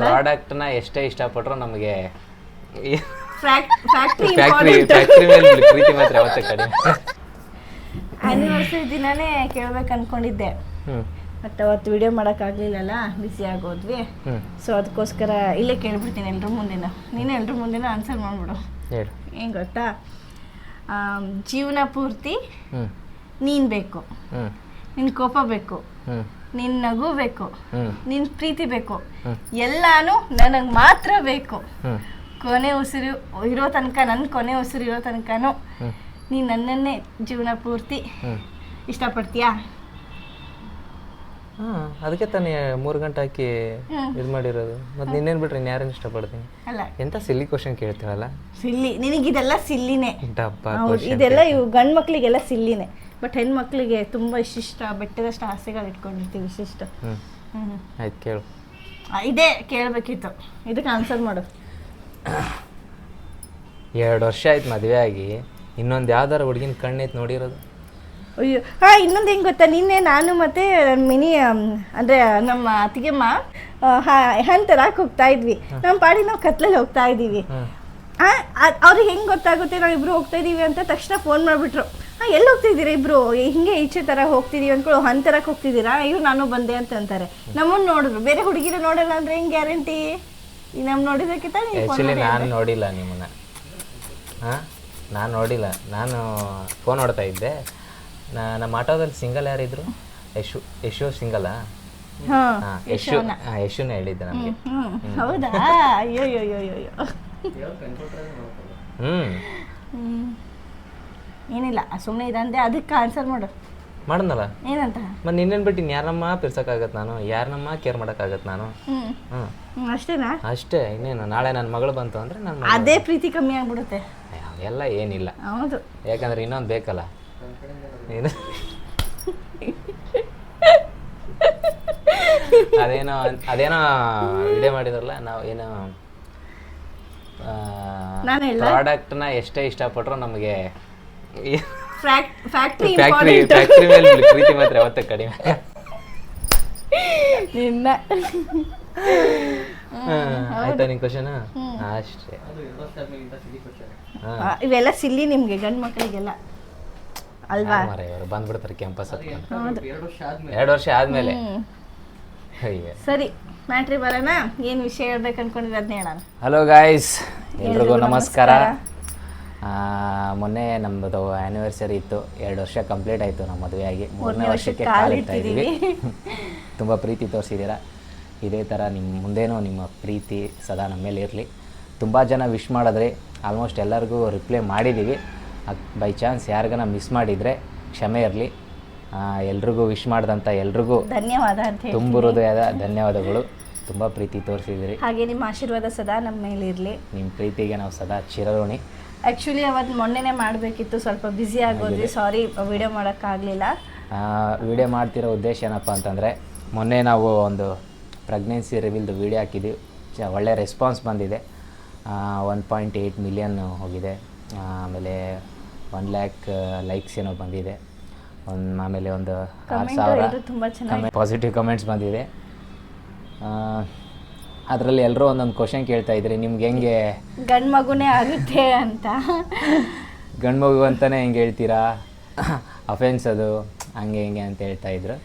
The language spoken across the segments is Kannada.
ಪ್ರಾಡಕ್ಟ್ನ ಎಷ್ಟೇ ಇಷ್ಟಪಟ್ಟರು ನಮಗೆ ಫ್ಯಾಕ್ಟ್ರಿ ಫ್ಯಾಕ್ಟ್ರಿ ಮೇಲೆ ಪ್ರೀತಿ ಮಾತ್ರ ಯಾವತ್ತೂ ಕಡಿಮೆ. ಆ್ಯನಿವರ್ಸರಿ ದಿನಾನೇ ಕೇಳ್ಬೇಕು ಅನ್ಕೊಂಡಿದ್ದೆ, ಬಟ್ ಅವತ್ತು ವಿಡಿಯೋ ಮಾಡೋಕ್ಕಾಗಲಿಲ್ಲಲ್ಲ, ಬ್ಯುಸಿ ಆಗೋದ್ವಿ. ಸೊ ಅದಕ್ಕೋಸ್ಕರ ಇಲ್ಲೇ ಕೇಳ್ಬಿಡ್ತೀನಿ ಎಲ್ರ ಮುಂದಿನ. ನೀನು ಎಲ್ರ ಮುಂದಿನ ಆನ್ಸರ್ ಮಾಡಿಬಿಡು. ಏನು ಗೊತ್ತಾ, ಜೀವನ ಪೂರ್ತಿ ನೀನು ಬೇಕು, ನಿನ್ನ ಕೋಪ ಬೇಕು, ನಿನ್ನ ನಗು ಬೇಕು, ನಿನ್ನ ಪ್ರೀತಿ ಬೇಕು, ಎಲ್ಲಾನು ನನಗೆ ಮಾತ್ರ ಬೇಕು. ಕೊನೆ ಉಸಿರು ಇರೋ ತನಕ, ನನ್ನ ಕೊನೆ ಉಸಿರು ಇರೋ ತನಕನೂ ನೀನು ನನ್ನನ್ನೇ ಜೀವನ ಪೂರ್ತಿ ಇಷ್ಟಪಡ್ತೀಯಾ? ಅದಕ್ಕೆ ತಾನೇ 3 ಗಂಟೆ ಹಾಕಿ ಇದು ಮಾಡಿರೋದು. ಮತ್ತೆ ನಿನ್ನೇನು ಬಿಟ್ರೆ ಇನ್ನು ಯಾರನ್ನು ಇಷ್ಟಪಡ್ತೀನಿ? ಅಲ್ಲ, ಎಂತ ಸಿಲ್ಲಿ ಕ್ವಶನ್ ಕೇಳ್ತೀವಲ್ಲ. ಸಿಲ್ಲಿ, ನಿನಗಿದೆಲ್ಲ ಸಿಲ್ಲಿನೇ. ಇದೆಲ್ಲ ಇವು ಗಂಡು ಮಕ್ಕಳಿಗೆಲ್ಲ ಸಿಲ್ಲಿನೇ, ಬಟ್ ಹೆಣ್ಮಕ್ಳಿಗೆ ತುಂಬ ಇಷ್ಟ ಬೆಟ್ಟದಷ್ಟು ಆಸೆಗಳು ಇಟ್ಕೊಂಡಿರ್ತೀವಿ, ಇಷ್ಟ. ಆಯ್ತು ಕೇಳು. ಇದೇ ಕೇಳಬೇಕಿತ್ತು, ಇದಕ್ಕೆ ಆನ್ಸರ್ ಮಾಡು. 2 ವರ್ಷ ಆಯ್ತು ಮದುವೆ ಆಗಿ, ಇನ್ನೊಂದು ಯಾವ್ದಾರ ಹುಡುಗಿನ ಕಣ್ಣೈತೆ ನೋಡಿರೋದು? ಅಯ್ಯೋ ಇನ್ನೊಂದು ಹೆಂಗೆ ಗೊತ್ತಾ, ನಿನ್ನೆ ನಾನು ಮತ್ತೆ ಮಿನಿ ಅಂದರೆ ನಮ್ಮ ಅತ್ತಿಗೆಮ್ಮ ತರಕ್ಕೆ ಹೋಗ್ತಾ ಇದ್ವಿ. ನಮ್ಮ ಪಾಡಿ ನಾವು ಕತ್ಲಲ್ಲಿ ಹೋಗ್ತಾ ಇದ್ದೀವಿ. ಅವ್ರಿಗೆ ಹೆಂಗೆ ಗೊತ್ತಾಗುತ್ತೆ ನಾವು ಇಬ್ರು ಹೋಗ್ತಾ ಇದೀವಿ ಅಂತ ತಕ್ಷಣ ಫೋನ್ ಮಾಡಿಬಿಟ್ರು. ಎಲ್ಲಿ ಹೋಗ್ತಿದ್ದೀರಾ ಇಬ್ರು, ಹಿಂಗೆ ಈಚೆ ಥರ ಹೋಗ್ತಿದೀವಿ ಅಂದ್ಕೊಳ್ಳೋ ತರಕ್ಕೆ ಹೋಗ್ತಿದ್ದೀರಾ? ಅಯ್ಯೋ ನಾನು ಬಂದೆ ಅಂತ ಅಂತಾರೆ. ನಮ್ಮನ್ನು ನೋಡಿದ್ರು, ಬೇರೆ ಹುಡುಗಿರು ನೋಡಲ್ಲ ಅಂದರೆ ಹೆಂಗೆ ಗ್ಯಾರಂಟಿ? ನಮ್ಮ ನೋಡಿದಕ್ಕಿಂತ ಆ್ಯಕ್ಚುಲಿ ನಾನು ನೋಡಿಲ್ಲ ನಿಮ್ಮನ್ನ. ನಾನು ನೋಡಿಲ್ಲ, ನಾನು ಫೋನ್ ನೋಡ್ತಾ ಇದ್ದೆ. ನಮ್ಮ ಆಟೋದಲ್ಲಿ ಸಿಂಗಲ್ ಯಾರಿದ್ರು? ಯಶು ಸಿಂಗಲಾ? ಯಶುನೇ ಹೇಳಿದ್ದೆ ನಮಗೆ. ಹೌದಾ? ಅಯ್ಯೋ ಏನಿಲ್ಲ, ಸುಮ್ಮನೆ ಇದಂದೆ. ಅದಕ್ಕೆ ಆನ್ಸರ್ ಮಾಡು. ಮಾಡನಲ್ಲ ಏನಂತ? ಮತ್ತೆ ನಿನ್ನೇನು ಬಿಟ್ಟು ಯಾರಮ್ಮ ಪಿರ್ಸಕ್ಕಾಗತ್ತೆ ನಾನು? ಯಾರನ್ನಮ್ಮ ಕೇರ್ ಮಾಡೋಕ್ಕಾಗತ್ತೆ ನಾನು? ಅಷ್ಟೇನಾ? ಅಷ್ಟೇ. ಇನ್ನೇನು, ನಾಳೆ ನನ್ನ ಮಗಳು ಬಂತು ಅಂದರೆ ನಾನು ಅದೇ ಪ್ರೀತಿ ಕಮ್ಮಿ ಆಗ್ಬಿಡುತ್ತೆ. ಎಲ್ಲ ಏನಿಲ್ಲ. ಹೌದು, ಯಾಕಂದ್ರೆ ಇನ್ನೊಂದು ಬೇಕಲ್ಲ. ಏನು ಅದೇನೋ ವಿಡಿಯೋ ಮಾಡಿದ್ರಲ್ಲ, ನಾವು ಏನೋ ಪ್ರಾಡಕ್ಟ್ನ ಎಷ್ಟೇ ಇಷ್ಟಪಟ್ಟರು ನಮಗೆ ಫ್ಯಾಕ್ಟ್ರಿ ಮೇಲೆ ಪ್ರೀತಿ ಮಾತ್ರ ಯಾವತ್ತೂ ಕಡಿಮೆ. ಆಯ್ತಾ ನಿನ್ ಕ್ವಶನ್? ಅಷ್ಟೇ. ಇವೆಲ್ಲ ಸಿಲ್ಲಿ ನಿಮ್ಗೆ ಗಂಡು ಮಕ್ಕಳಿಗೆಲ್ಲ ಅಲ್ವಾ? ಬಂದ್ಬಿಡ್ತಾರೆ ಕ್ಯಾಂಪಸ್ ಹತ್ರ 2 ವರ್ಷ ಆದ್ಮೇಲೆ. ಸರಿ, ಮ್ಯಾಟ್ರಿ ಬರೋಣ. ಏನು ವಿಷಯ ಹೇಳ್ಬೇಕು ಅನ್ಕೊಂಡಿದ್ವಿ ಅದನ್ನ ಹೇಳೋಣ. ಹಲೋ ಗಾಯ್ಸ್, ಎಲ್ರಿಗೂ ನಮಸ್ಕಾರ. ಮೊನ್ನೆ ನಮ್ಮದು ಆ್ಯನಿವರ್ಸರಿ ಇತ್ತು. 2 ವರ್ಷ ಕಂಪ್ಲೀಟ್ ಆಯಿತು ನಮ್ಮ ಮದುವೆ ಆಗಿ. 3ನೇ ವರ್ಷಕ್ಕೆ ಕಾಲಿಡ್ತಾ ಇದ್ದೀವಿ. ತುಂಬ ಪ್ರೀತಿ ತೋರಿಸಿದ್ದೀರಾ. ಇದೇ ಥರ ನಿಮ್ಮ ಮುಂದೇನೂ ನಿಮ್ಮ ಪ್ರೀತಿ ಸದಾ ನಮ್ಮ ಮೇಲೆ ಇರಲಿ. ತುಂಬ ಜನ ವಿಶ್ ಮಾಡಿದ್ರಿ, ಆಲ್ಮೋಸ್ಟ್ ಎಲ್ಲರಿಗೂ ರಿಪ್ಲೈ ಮಾಡಿದ್ದೀವಿ. ಬೈ ಚಾನ್ಸ್ ಯಾರಿಗಾನ ಮಿಸ್ ಮಾಡಿದರೆ ಕ್ಷಮೆ ಇರಲಿ. ಎಲ್ರಿಗೂ ವಿಶ್ ಮಾಡ್ದಂಥ ಎಲ್ರಿಗೂ ಧನ್ಯವಾದ ಅಂತ ತುಂಬ ಹೃದಯದ ಧನ್ಯವಾದಗಳು. ತುಂಬ ಪ್ರೀತಿ ತೋರಿಸಿದಿರಿ. ಹಾಗೆ ನಿಮ್ಮ ಆಶೀರ್ವಾದ ಸದಾ ನಮ್ಮ ಮೇಲೆ ಇರಲಿ. ನಿಮ್ಮ ಪ್ರೀತಿಗೆ ನಾವು ಸದಾ ಚಿರಋಣಿ. ಆ್ಯಕ್ಚುಲಿ ಅವತ್ತು ಮೊನ್ನೆನೇ ಮಾಡಬೇಕಿತ್ತು, ಸ್ವಲ್ಪ ಬ್ಯುಸಿ ಆಗೋದ್ವಿ, ಸಾರಿ ವಿಡಿಯೋ ಮಾಡೋಕ್ಕಾಗಲಿಲ್ಲ. ವಿಡಿಯೋ ಮಾಡ್ತಿರೋ ಉದ್ದೇಶ ಏನಪ್ಪ ಅಂತಂದರೆ, ಮೊನ್ನೆ ನಾವು ಒಂದು ಪ್ರೆಗ್ನೆನ್ಸಿ ರಿವೀಲ್ದು ವಿಡಿಯೋ ಹಾಕಿದ್ವಿ. ಒಳ್ಳೆ ರೆಸ್ಪಾನ್ಸ್ ಬಂದಿದೆ. 1.8 ಮಿಲಿಯನ್ ಹೋಗಿದೆ. ಆಮೇಲೆ 1 ಲ್ಯಾಕ್ ಲೈಕ್ಸ್ ಏನೋ ಬಂದಿದೆ. ಆಮೇಲೆ ಒಂದು 6,000 ಪಾಸಿಟಿವ್ ಕಮೆಂಟ್ಸ್ ಬಂದಿದೆ. ಅದರಲ್ಲಿ ಎಲ್ಲರೂ ಒಂದೊಂದು ಕ್ವಶನ್ ಕೇಳ್ತಾ ಇದ್ರಿ, ನಿಮ್ಗೆ ಹೆಂಗೆ ಗಂಡು ಮಗುನೇ ಆಗುತ್ತೆ ಅಂತ. ಗಂಡು ಮಗು ಅಂತಲೇ ಹೆಂಗೆ ಹೇಳ್ತೀರಾ, ಅಫೆನ್ಸ್ ಅದು, ಹಂಗೆ ಹಿಂಗೆ ಅಂತ ಹೇಳ್ತಾ ಇದ್ರು.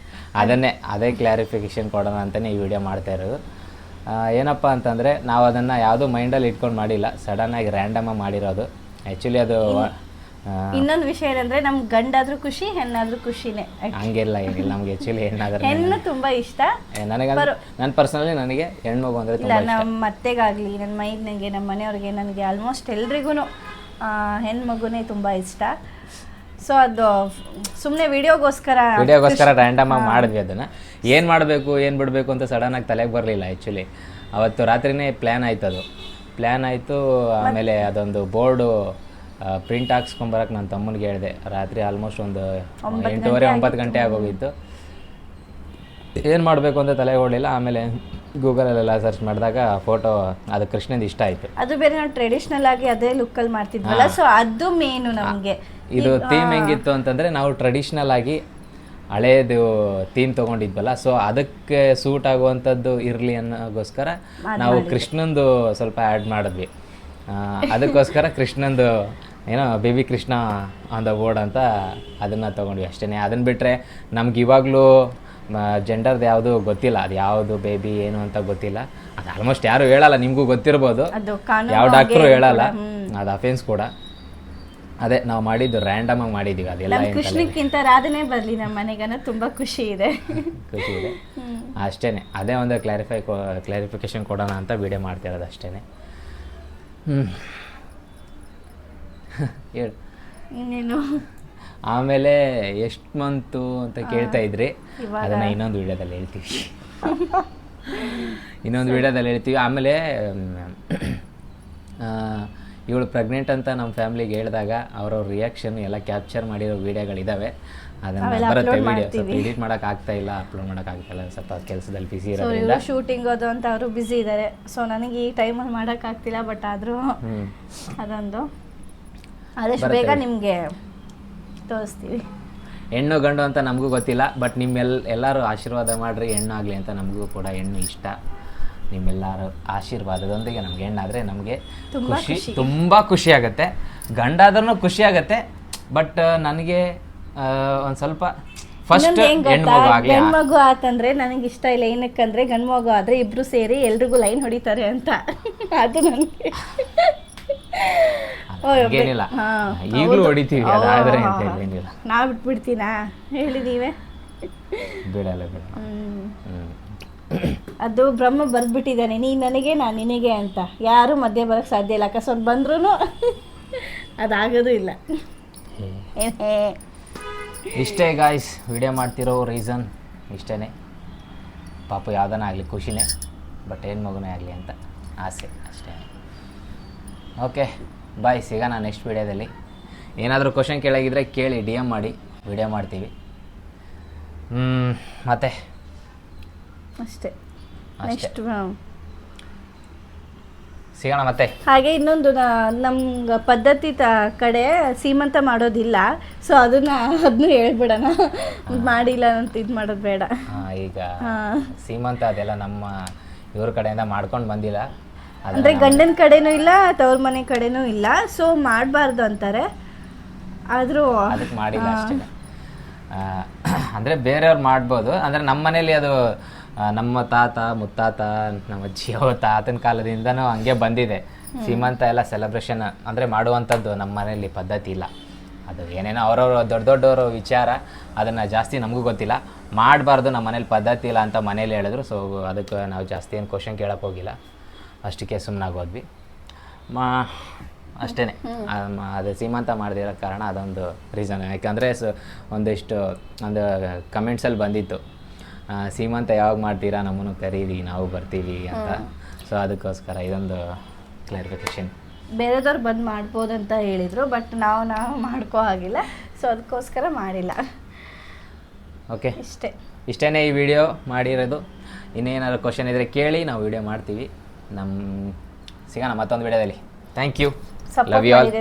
ಅದೇ ಕ್ಲಾರಿಫಿಕೇಷನ್ ಕೊಡೋಣ ಅಂತಲೇ ಈ ವಿಡಿಯೋ ಮಾಡ್ತಾ ಇರೋದು. ಏನಪ್ಪ ಅಂತಂದರೆ, ನಾವು ಅದನ್ನು ಯಾವುದೂ ಮೈಂಡಲ್ಲಿ ಇಟ್ಕೊಂಡು ಮಾಡಿಲ್ಲ, ಸಡನ್ನಾಗಿ ರ್ಯಾಂಡಮಾಗಿ ಮಾಡಿರೋದು. ಆ್ಯಕ್ಚುಲಿ ಅದು ಇನ್ನೊಂದು ವಿಷಯ ಏನಂದರೆ, ನಮ್ಗೆ ಗಂಡಾದರೂ ಖುಷಿ, ಹೆಣ್ಣಾದರೂ ಖುಷಿನೇ. ಹಂಗೆಲ್ಲ ಏನಿಲ್ಲ, ನಮ್ಗೆ ಆ್ಯಕ್ಚುಲಿ ಹೆಣ್ಣು ತುಂಬ ಇಷ್ಟ. ನನ್ನ ಪರ್ಸನಲಿ ನನಗೆ ಹೆಣ್ಮಗು ಅಂದರೆ ಇಲ್ಲ, ನಮ್ಮ ಅತ್ತೆಗಾಗಲಿ, ನನ್ನ ಮೈದ್ನಿಗೆ, ನಮ್ಮ ಮನೆಯವ್ರಿಗೆ, ನನಗೆ ಆಲ್ಮೋಸ್ಟ್ ಎಲ್ರಿಗೂ ಹೆಣ್ಮಗುನೇ ತುಂಬ ಇಷ್ಟ. ಸೊ ಅದು ಸುಮ್ಮನೆ ವಿಡಿಯೋಗೋಸ್ಕರ ರ್ಯಾಂಡಮಾಗಿ ಮಾಡಿದ್ವಿ. ಅದನ್ನು ಏನು ಮಾಡಬೇಕು ಏನು ಬಿಡಬೇಕು ಅಂತ ಸಡನ್ನಾಗಿ ತಲೆಗೆ ಬರಲಿಲ್ಲ. ಆ್ಯಕ್ಚುಲಿ ಅವತ್ತು ರಾತ್ರಿನೇ ಪ್ಲ್ಯಾನ್ ಆಯಿತು. ಆಮೇಲೆ ಅದೊಂದು ಬೋರ್ಡು ಪ್ರಿಂಟ್ ಹಾಕ್ಸ್ಕೊಂಬರಕ್ಕೆ ನನ್ನ ತಮ್ಮನಿಗೆ ಹೇಳಿದೆ. ರಾತ್ರಿ ಆಲ್ಮೋಸ್ಟ್ ಒಂದು 8:30-9 ಗಂಟೆ ಆಗೋಗಿತ್ತು. ಏನು ಮಾಡಬೇಕು ಅಂತ ತಲೆಗೆ ಓಡಲಿಲ್ಲ. ಆಮೇಲೆ ಗೂಗಲಲ್ಲೆಲ್ಲ ಸರ್ಚ್ ಮಾಡಿದಾಗ ಫೋಟೋ ಅದು ಕೃಷ್ಣಂದು ಇಷ್ಟ ಆಯಿತು. ಅದು ಬೇರೆ ನಾವು ಟ್ರೆಡಿಷ್ನಲ್ ಆಗಿ ಅದೇ ಲುಕ್ಕಲ್ಲಿ ಮಾಡ್ತಿದ್ವಲ್ಲ, ಸೊ ಅದು ಮೇನು ನಮಗೆ. ಇದು ಥೀಮ್ ಹೆಂಗಿತ್ತು ಅಂತಂದರೆ, ನಾವು ಟ್ರೆಡಿಷ್ನಲ್ ಆಗಿ ಹಳೇದು ಥೀಮ್ ತೊಗೊಂಡಿದ್ವಲ್ಲ, ಸೊ ಅದಕ್ಕೆ ಸೂಟ್ ಆಗುವಂಥದ್ದು ಇರಲಿ ಅನ್ನೋಗೋಸ್ಕರ ನಾವು ಕೃಷ್ಣಂದು ಸ್ವಲ್ಪ ಆ್ಯಡ್ ಮಾಡಿದ್ವಿ. ಅದಕ್ಕೋಸ್ಕರ ಕೃಷ್ಣಂದು ಏನೋ baby Krishna on the board ಅಂತ ಅದನ್ನು ತೊಗೊಂಡ್ವಿ ಅಷ್ಟೇ. ಅದನ್ನು ಬಿಟ್ಟರೆ ನಮ್ಗೆ ಇವಾಗಲೂ ಜೆಂಡರ್ದು ಯಾವುದು ಗೊತ್ತಿಲ್ಲ, ಅದು ಯಾವುದು ಬೇಬಿ ಏನು ಅಂತ ಗೊತ್ತಿಲ್ಲ. ಅದು ಆಲ್ಮೋಸ್ಟ್ ಯಾರು ಹೇಳಲ್ಲ, ನಿಮಗೂ ಗೊತ್ತಿರ್ಬೋದು, ಯಾವ ಡಾಕ್ಟ್ರು ಹೇಳಲ್ಲ, ಅದು ಅಫೆನ್ಸ್ ಕೂಡ. ಅದೇ ನಾವು ಮಾಡಿದ್ದು ರ್ಯಾಂಡಮ್ ಆಗಿ ಮಾಡಿದ್ದೀವಿ, ಅದೆಲ್ಲ ಕೃಷ್ಣಕ್ಕಿಂತ ರಾಧನೆ ಬರಲಿ ನಮ್ಮ ಮನೆಗನ ತುಂಬ ಖುಷಿ ಇದೆ. ಖುಷಿ ಇದೆ ಅಷ್ಟೇ. ಅದೇ ಒಂದು ಕ್ಲಾರಿಫಿಕೇಶನ್ ಕೊಡೋಣ ಅಂತ ವಿಡಿಯೋ ಮಾಡ್ತಿರೋದು ಅಷ್ಟೇ. ಹೇಳು ಇನ್ನೇನು. ಆಮೇಲೆ ಎಷ್ಟು ಮಂತು ಅಂತ ಕೇಳ್ತಾ ಇದ್ರಿ, ಅದನ್ನು ಇನ್ನೊಂದು ವಿಡಿಯೋದಲ್ಲಿ ಹೇಳ್ತೀವಿ. ಆಮೇಲೆ ಇವಳು ಪ್ರೆಗ್ನೆಂಟ್ ಅಂತ ನಮ್ಮ ಫ್ಯಾಮಿಲಿಗೆ ಹೇಳಿದಾಗ ಅವ್ರವ್ರ ರಿಯಾಕ್ಷನ್ ಎಲ್ಲ ಕ್ಯಾಪ್ಚರ್ ಮಾಡಿರೋ ವಿಡಿಯೋಗಳಿದ್ದಾವೆ. ಅದನ್ನು ಬರುತ್ತೆ ವಿಡಿಯೋ, ಸ್ವಲ್ಪ ಎಡಿಟ್ ಮಾಡೋಕೆ ಆಗ್ತಾ ಇಲ್ಲ, ಅಪ್ಲೋಡ್ ಮಾಡೋಕೆ ಆಗ್ತಾ ಇಲ್ಲ, ಸ್ವಲ್ಪ ಕೆಲಸದಲ್ಲಿ ಬಿಸಿ ಇರೋದ್ರಿಂದ. ಶೂಟಿಂಗ್ ಅದು ಅಂತ ಅವರು ಬಿಸಿ ಇದ್ದಾರೆ, ಸೊ ನನಗೆ ಈ ಟೈಮಲ್ಲಿ ಮಾಡೋಕ್ಕಾಗ್ತಿಲ್ಲ. ಬಟ್ ಆದರೂ ಅದೊಂದು ಆದಷ್ಟು ಬೇಗ ನಿಮಗೆ ತೋರಿಸ್ತೀವಿ. ಹೆಣ್ಣು ಗಂಡು ಅಂತ ನಮಗೂ ಗೊತ್ತಿಲ್ಲ, ಬಟ್ ಎಲ್ಲರೂ ಆಶೀರ್ವಾದ ಮಾಡಿರಿ ಹೆಣ್ಣು ಆಗಲಿ ಅಂತ. ನಮಗೂ ಕೂಡ ಹೆಣ್ಣು ಇಷ್ಟ. ನಿಮ್ಮೆಲ್ಲರ ಆಶೀರ್ವಾದದೊಂದಿಗೆ ನಮ್ಗೆ ಹೆಣ್ಣಾದರೆ ನಮಗೆ ತುಂಬ ಖುಷಿ ಆಗುತ್ತೆ. ಗಂಡಾದ್ರೂ ಖುಷಿ ಆಗುತ್ತೆ, ಬಟ್ ನನಗೆ ಒಂದು ಸ್ವಲ್ಪ ಫಸ್ಟ್ ಗಂಡ್ಮಗು ಆತಂದ್ರೆ ನನಗೆ ಇಷ್ಟ ಇಲ್ಲ. ಏನಕ್ಕಂದ್ರೆ ಗಂಡ್ಮಗು ಆದರೆ ಇಬ್ರು ಸೇರಿ ಎಲ್ರಿಗೂ ಲೈನ್ ಹೊಡಿತಾರೆ ಅಂತ. ಅದು ನನಗೆ ಏನಿಲ್ಲ, ಈಗಲೂ ಹೊಡಿತೀವಿ, ಅದಾದ್ರೆ ಅಂತ ಏನಿಲ್ಲ. ನಾವು ಬಿಟ್ಬಿಡ್ತೀನಾ ಹೇಳಿದೀವಿ, ಬಿಡಲ್ಲ. ಅದು ಬ್ರಹ್ಮ ಬರ್ದ್ಬಿಟ್ಟಿದ್ದಾನೆ, ನೀ ನನಗೆ ನಾನು ನಿನಗೆ ಅಂತ. ಯಾರು ಮಧ್ಯೆ ಬರೋಕ್ಕೆ ಸಾಧ್ಯ ಇಲ್ಲ. ಅಕಸ್ಮಾತ್ ಬಂದ್ರೂ ಅದಾಗೋದು ಇಲ್ಲ. ಇಷ್ಟೇ ಗಾಯ್ಸ್, ವಿಡಿಯೋ ಮಾಡ್ತಿರೋ ರೀಸನ್ ಇಷ್ಟೇ. ಪಾಪ ಯಾವುದನ್ನ ಆಗಲಿ ಖುಷಿನೇ, ಬಟ್ ಏನು ಮಗುನೇ ಆಗಲಿ ಅಂತ ಆಸೆ ಅಷ್ಟೇ. ಓಕೆ ಬಾಯ್, ಸಿಗೋಣ ನೆಕ್ಸ್ಟ್ ವಿಡಿಯೋದಲ್ಲಿ. ಏನಾದರೂ ಕ್ವಶನ್ ಕೇಳಾಗಿದ್ದರೆ ಕೇಳಿ, DM ಮಾಡಿ, ವಿಡಿಯೋ ಮಾಡ್ತೀವಿ. ಮತ್ತೆ ಅಷ್ಟೇ, ನೆಕ್ಸ್ಟ್ ಸಿಗೋಣ ಮತ್ತೆ. ಹಾಗೆ ಇನ್ನೊಂದು ನಮ್ಗೆ ಪದ್ಧತಿ ಕಡೆ ಸೀಮಂತ ಮಾಡೋದಿಲ್ಲ, ಸೊ ಅದನ್ನು ಹೇಳ್ಬಿಡೋಣ. ಮಾಡಿಲ್ಲ ಅಂತ ಇದು ಮಾಡೋದು ಬೇಡ. ಈಗ ಸೀಮಂತ ಅದೆಲ್ಲ ನಮ್ಮ ಇವ್ರ ಕಡೆಯಿಂದ ಮಾಡ್ಕೊಂಡು ಬಂದಿಲ್ಲ. ಅಂದರೆ ಗಂಡನ ಕಡೆನೂ ಇಲ್ಲ, ತವ್ರ ಮನೆ ಕಡೆನೂ ಇಲ್ಲ, ಸೊ ಮಾಡಬಾರ್ದು ಅಂತಾರೆ. ಆದರೂ ಅದಕ್ಕೆ ಮಾಡಿಲ್ಲ ಅಷ್ಟೇ. ಅಂದರೆ ಬೇರೆಯವ್ರು ಮಾಡ್ಬೋದು. ಅಂದರೆ ನಮ್ಮ ಮನೇಲಿ ಅದು ನಮ್ಮ ತಾತ ಮುತ್ತಾತ ನಮ್ಮ ಅಜ್ಜಿ ತಾತನ ಕಾಲದಿಂದನೂ ಹಂಗೆ ಬಂದಿದೆ. ಸೀಮಂತ ಎಲ್ಲ ಸೆಲೆಬ್ರೇಷನ್ ಅಂದರೆ ಮಾಡುವಂಥದ್ದು ನಮ್ಮ ಮನೇಲಿ ಪದ್ಧತಿ ಇಲ್ಲ. ಅದು ಏನೇನೋ ಅವ್ರವ್ರು ದೊಡ್ಡವರು ವಿಚಾರ, ಅದನ್ನು ಜಾಸ್ತಿ ನಮಗೂ ಗೊತ್ತಿಲ್ಲ. ಮಾಡಬಾರ್ದು, ನಮ್ಮ ಮನೇಲಿ ಪದ್ಧತಿ ಇಲ್ಲ ಅಂತ ಮನೇಲಿ ಹೇಳಿದ್ರು. ಸೊ ಅದಕ್ಕೆ ನಾವು ಜಾಸ್ತಿ ಏನು ಕ್ವಶನ್ ಕೇಳೋಕ್ಕೆ ಹೋಗಿಲ್ಲ, ಅಷ್ಟಕ್ಕೆ ಸುಮ್ಮನಾಗೋದ್ವಿ. ಅಷ್ಟೇ. ಅದು ಸೀಮಂತ ಮಾಡದಿರೋ ಕಾರಣ ಅದೊಂದು ರೀಸನ್. ಯಾಕಂದರೆ ಒಂದಿಷ್ಟು ಒಂದು ಕಮೆಂಟ್ಸಲ್ಲಿ ಬಂದಿತ್ತು, ಸೀಮಂತ ಯಾವಾಗ ಮಾಡ್ತೀರಾ, ನಮ್ಮನ್ನು ಕರೀರಿ, ನಾವು ಬರ್ತೀವಿ ಅಂತ. ಸೊ ಅದಕ್ಕೋಸ್ಕರ ಇದೊಂದು ಕ್ಲಾರಿಫಿಕೇಶನ್. ಬೇರೆದವ್ರು ಬಂದು ಮಾಡ್ಬೋದಂತ ಹೇಳಿದರು, ಬಟ್ ನಾವು ಮಾಡ್ಕೋ ಆಗಿಲ್ಲ, ಸೊ ಅದಕ್ಕೋಸ್ಕರ ಮಾಡಿಲ್ಲ. ಓಕೆ, ಇಷ್ಟೇ ಈ ವಿಡಿಯೋ ಮಾಡಿರೋದು. ಇನ್ನೇನಾದ್ರು ಕ್ವಶನ್ ಇದ್ದರೆ ಕೇಳಿ, ನಾವು ವಿಡಿಯೋ ಮಾಡ್ತೀವಿ. ಸಿಗೋಣ ಮತ್ತೊಂದು ವಿಡಿಯೋದಲ್ಲಿ. Thank you, love you all.